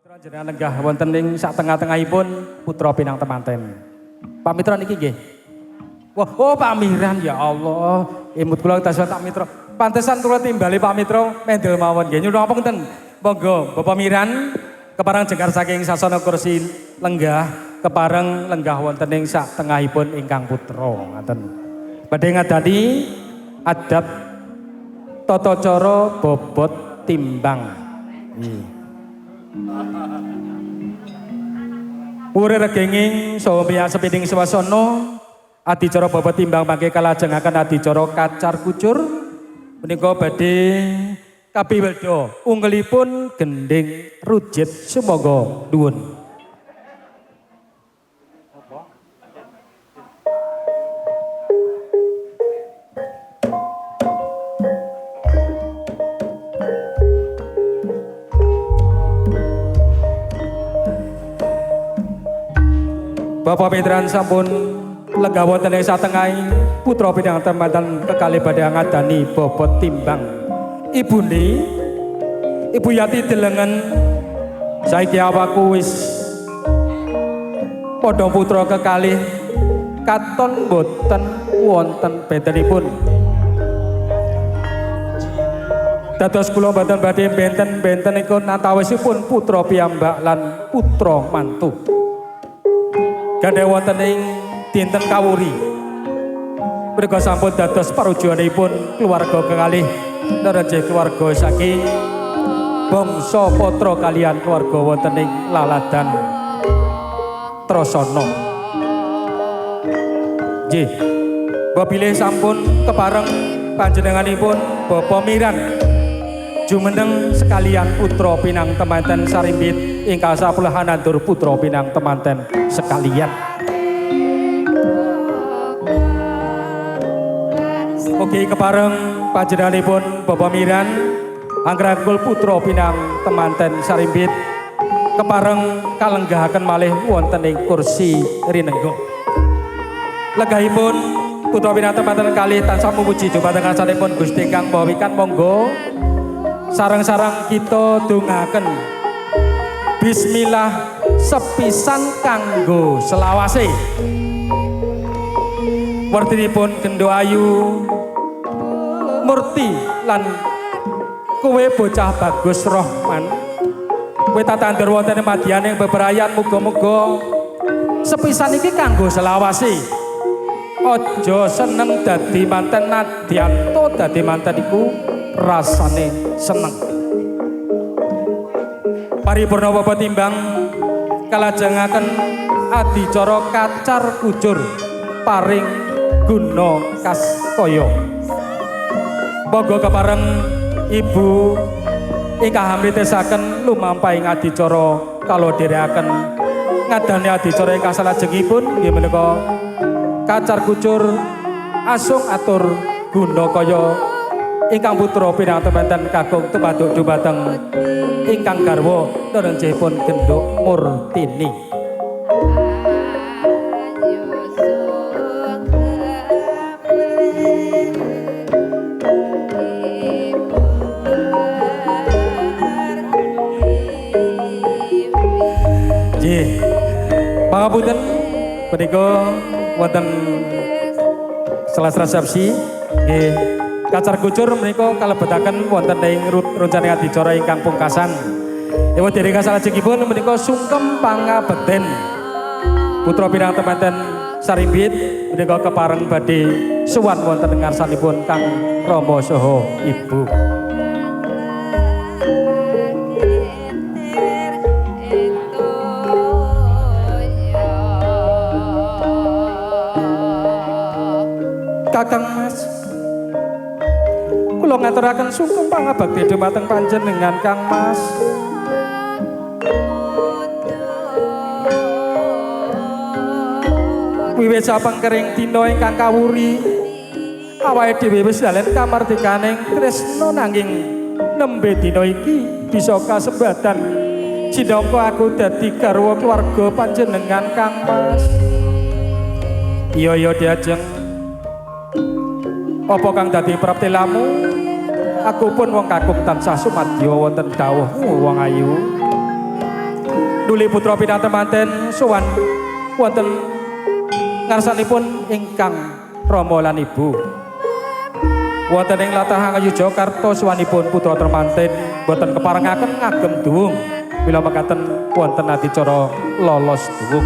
Jenengan lenggah wonten ing sak tengah-tengahipun putra pinang temanten. Pamitra niki nggih. Wah, oh pamiran ya Allah. Imut kula tasih tak mitra. Pantesan kula timbali pamitra mendel mawon nggih. Nyuwun ngapunten. Monggo Bapak Miran kepareng jengkar saking sasana kursi lenggah kepareng lenggah wonten ing sak tengahipun ingkang putra ngaten. Badhe ngadani adab tata cara bobot timbang. Pure regenging saha miyak sepinding swasana adicara bobot timbang mangke kalajengaken adicara kacar kucur menika badhe kapiwelda unggelipun gending rujit sumangga nuwun. Bapak Mitran sampun lenggah wonten ing satengahing putra pinang temanten kekalih badhe ngadani bobot timbang. Ibune Ibu Yati delengen saiki awakku wis padha putra kekalih katon boten wonten bentenipun. Dados kula mboten badhe benten-bentenipun antawisipun putra piyambak lan putra mantu. Gandhe wonten ing dinten kawuri. Mereka sampun dados parujuanipun keluarga kekalih nerenjih keluarga saking bangsa Patra kalian keluarga wonten ing Laladan Trasana. Nggih. Bilih sampun kepareng panjenenganipun Bapak Miran jumeneng sekalian putra pinang temanten sarimbit ingkang sapuluhan nandur putra pinang temanten sekalian. Mugi kepareng panjenenganipun Bapak Miran anggrangkul putra pinang temanten sarimbit kepareng kalenggahaken malih wonten ing kursi rinengga. Lenggahipun putra pinang temanten kalih tansah memuji dumateng asalipun Gusti Kang Maha Wikan. Monggo sareng-sareng kita dongaken bismillah sepisan kanggo selawase. Wertinipun Gendo Ayu Murti lan kowe bocah Bagus Rohman kowe tatandur wonten madyaning bebrayan muga-muga sepisan iki kanggo selawase. Aja seneng dadi manten nadyanto dadi manten iku rasane seneng. Paripurna bobot timbang kalajengaken adicara kacar kucur paring guna kaskaya. Monggo kepareng Ibu ingkang hamritesaken lumampahing adicara kala dherekaken ngadani adicara ingkang salajengipun inggih menika kacar kucur asung atur guna kaya ingkang putra pinang temanten kakung tumaduk dumateng ingkang garwa nerenjihipun Genduk Murtini. Nggih. Pangapunten menika wonten selas resepsi nggih. Kacar kucur menika kalebetaken wonten ing rencana adicara ingkang pungkasan. Ewa dereng salajengipun menika sungkem pangabekten putra pinang temanten sarimbit menika kepareng badhe sowan wonten ngarsanipun Kang Rama saha Ibu. Kakang Mas kula ngaturaken sungkem pangabekti dumateng panjenengan Kang Mas. Wiwit sapengkering dina ingkang kawuri awake dhewe wis dalen kamardikaning tresna nanging nembe dina iki bisa kasebadan jinangka aku dadi garwa keluarga panjenengan Kang Mas. Iya diajeng. Apa kang dadi praptilamu? Aku pun wong kakung tansah sumadya wonten dawuhmu wong ayu. Nuli putra pinanten manten sowan wonten ngarsanipun ingkang Rama lan Ibu. Wonten ing latah Ngayogyakarta sowanipun putra temanten boten keparengaken ngagem duwung mila mekaten wonten adicara lolos duwung.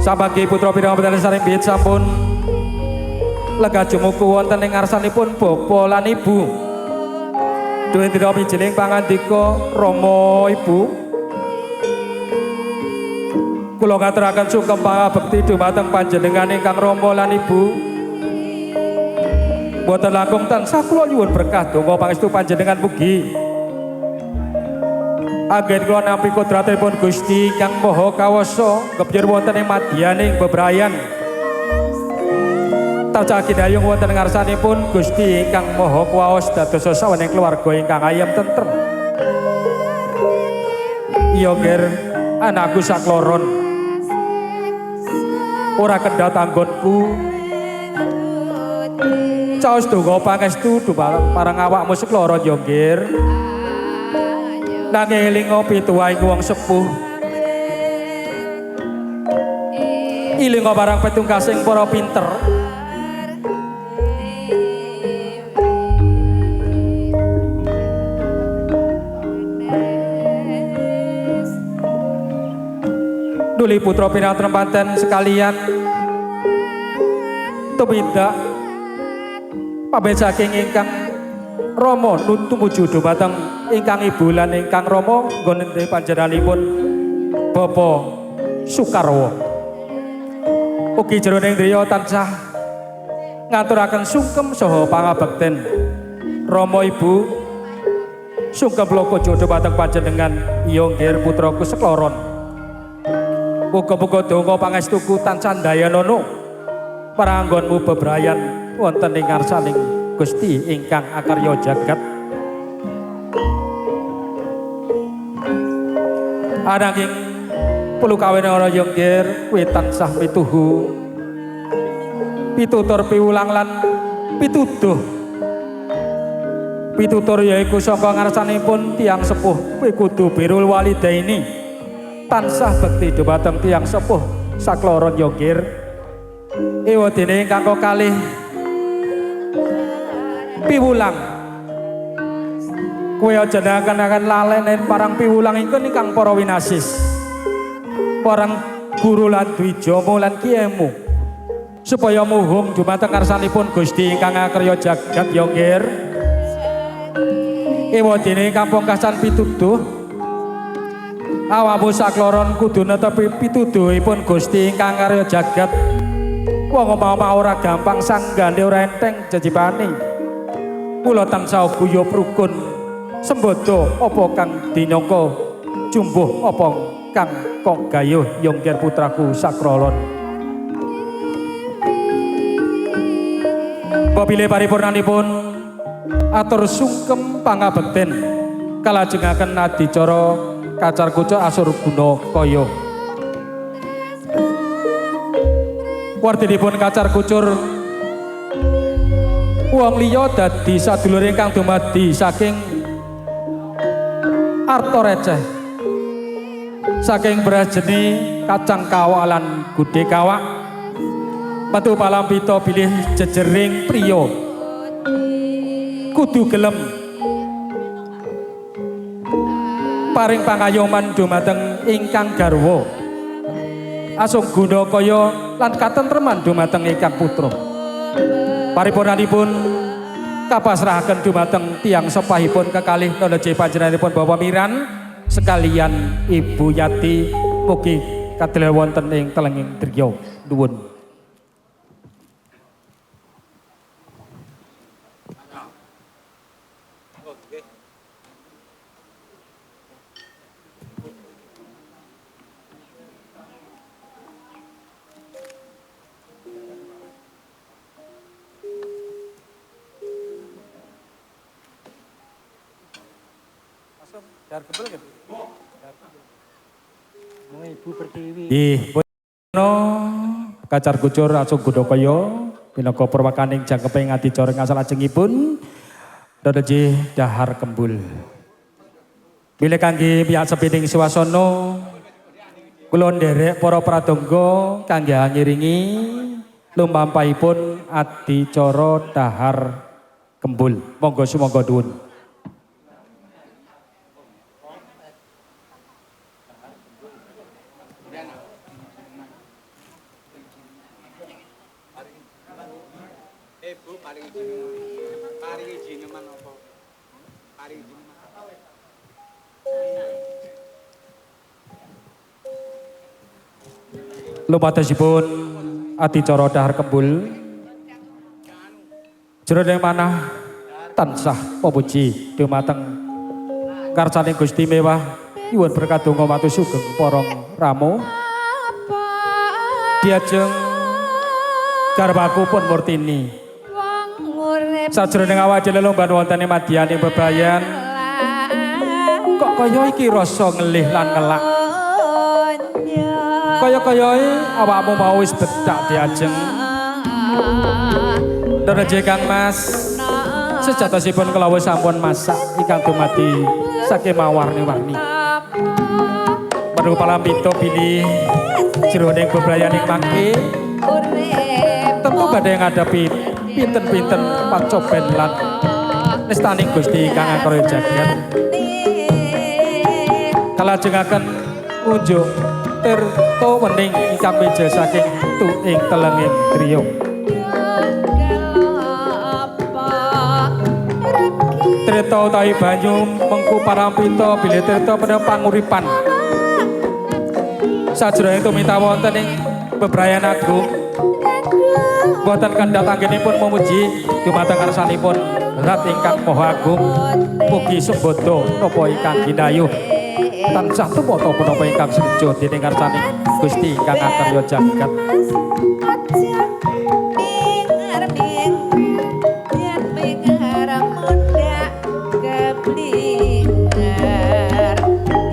Sabagi putra pinanten saring biyut sampun lega jumuku wonten ing ngarsanipun bapa lan Ibu. Duwe ndira pijeling pangandika Rama Ibu. Kula ngaturaken sungkem pangabekti dumateng panjenengan ingkang Rama lan Ibu. Boten langkung tansah kula nyuwun berkah donga pangestu panjenengan mugi anggen kula nampi kodratipun Gusti Kang Maha Kawasa kepiyur wonten ing madyaning bebrayan tansah kinayung wonten ngarsanipun Gusti Kang Maha Kuwaos dados sawening keluarga ingkang ayem tentrem. Iya nggih anakku sakloron ora kendhat anggonku caos donga pangestu parang awakmu sekloron ya nggih. Nanging elinga pituwaing wong sepuh. Ilinga parang petungkasing para pinter. Nuli putra pinanten manten sekalian tumindak pamit saking ingkang Rama tumuju dumateng ingkang Ibu lan ingkang Rama nggon panjenenganipun Bapak Soekarwo. Ugi jroning griya tansah ngaturaken sungkem saha pangabekten Rama Ibu sungkem lokojo dumateng panjenengan iya nggih putraku sekloron. Muga-muga donga pangestuku tansah ndayanana paranggonmu bebrayan wonten ing ngarsaning Gusti ingkang akarya jagat. Ananging pulukawene ora yenggir kuwi tansah pituhu pitutur piwulang lan pituduh. Pitutur yaiku saka ngarsanipun tiyang sepuh kuwi kudu birrul walidaini tansah bekti dhumateng tiyang sepuh sakloron yenggir. Ewadene ingkang kalih piwulang kowe aja akan lalenen parang piwulang ingkang para winasis parang guru lan dwijama lan kiemu supaya muhung dumateng ngarsanipun Gusti ingkang akarya jagat ya nggih. Ewadene ingkang pungkasan pituduh awakmu sakloron kudu netepi pituduhipun Gusti ingkang akarya jagat. Wong omah-omah ora gampang sanggane ora enteng jejibane. Kula tansah guyub rukun sembodo apa kang dinaka jumbuh apa kang kok gayuh yongkir putraku sakrolon. Babile paripurnanipun atur sungkem pangabekten kalajengaken adicara kacar kucuk asur guna kaya. Wardinipun kacar kucur wong liya dadi sadulur ingkang dumadi saking arta receh saking beras jeni kacang kawak lan gudhe kawak metu palampita bilih jejering priya kudu gelem paring pangayoman dumateng ingkang garwa asung guna kaya lan katentreman dumateng ingkang putra. Paripurnanipun kapasrahaken dumateng tiyang sepahipun kekalih neneje panjenenganipun Bapak Miran sekalian Ibu Yati mugi kadhelel wonten ing telenging driya nuwun. Dar kebel gitu. Ibu Pertiwi. Kacar kucur asung Gudokaya minangka perwakaning jangkeping adicara ngasal ajengipun neneje dahar kembul. Bilih kangge piyak sepining swasana kula nderek para pradonga kangge ngiringi lumampahipun adicara dahar kembul. Monggo sumangga nuwun. Lumatosipun adicara dahar kembul jroning manah tansah pamuji dumateng karsaning Gusti mewah nyuwun berkah donga matur sugeng para ramo diajeng garwaku pun murtini sajroning awak dhewe lomban wonten ing madyaning bebayan kok kaya iki rasa ngelih lan ngelak kaya-kayai awakmu mau wis bedak diajeng Nreje Kang Mas sejatosipun kelawu sampun masak ingkang dumadi saking mawarni-warni menawi palampita bilih jroning bebrayaning mangke tentu badhe ngadepi pinten-pinten pacoben lan nistaning Gusti Kang Angkara Jagat kalajengaken unjuk tirta wening ingkang meja saking tuing telenging griya. Tirta utawi banyu mengku parampita bilih tirta menawi panguripan. Sajroning tumita wonten ing bebrayan agung boten kandhat anggenipun memuji dumateng karsanipun Rat ingkang Maha Agung mugi sembada napa ingkang ginayuh tansah tumata punapa ingkang sejo dening karsaning Gusti Kang Angkara Jagat.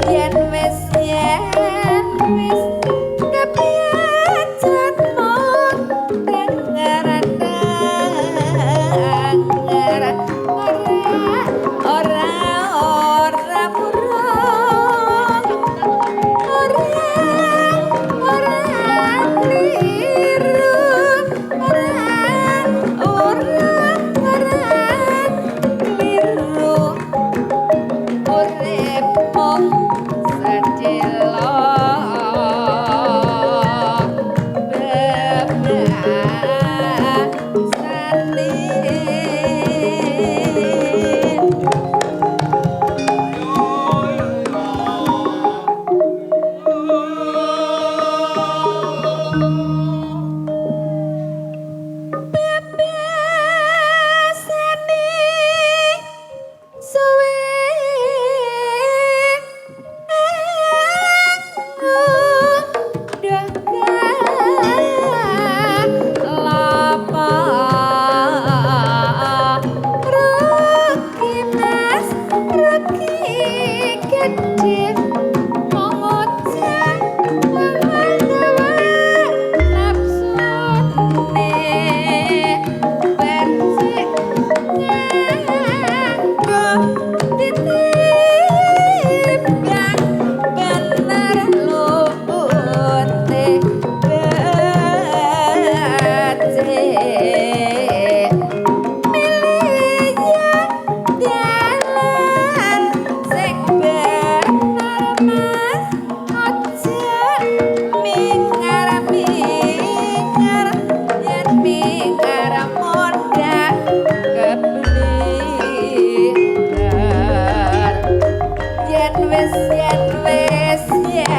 Yen wis